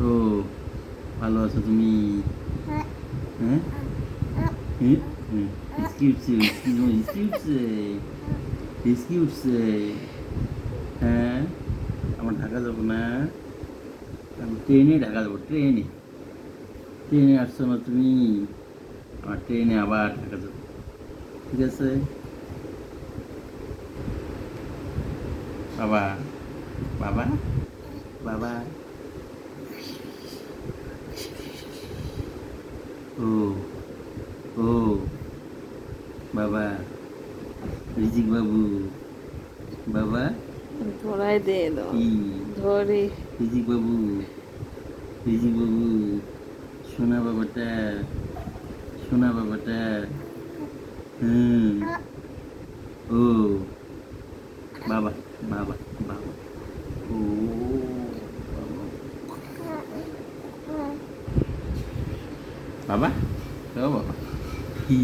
ও ভালো আছো তুমি? হ্যাঁ হ্যাঁ হ্যাঁ হিসকি উঠছে হিসকি উঠছে হিসকি উঠছে। হ্যাঁ আমার ঢাকা যাবো না, আমি ট্রেনে ঢাকা যাবো, ট্রেনে। ট্রেনে আসছো না তুমি? আমার ট্রেনে আবার ঢাকা যাবো, ঠিক আছে বাবা? বাবা বাবা ও ও বাবা রিজিক বাবু বাবা ধরাই দে দাও, কি ধরে। রিজিক বাবু রিজিক বাবু সোনা বাবাটা সোনা বাবাটা। হুম ও বাবা বাবা বাবা ও বাবা বাবা ও বাবা কি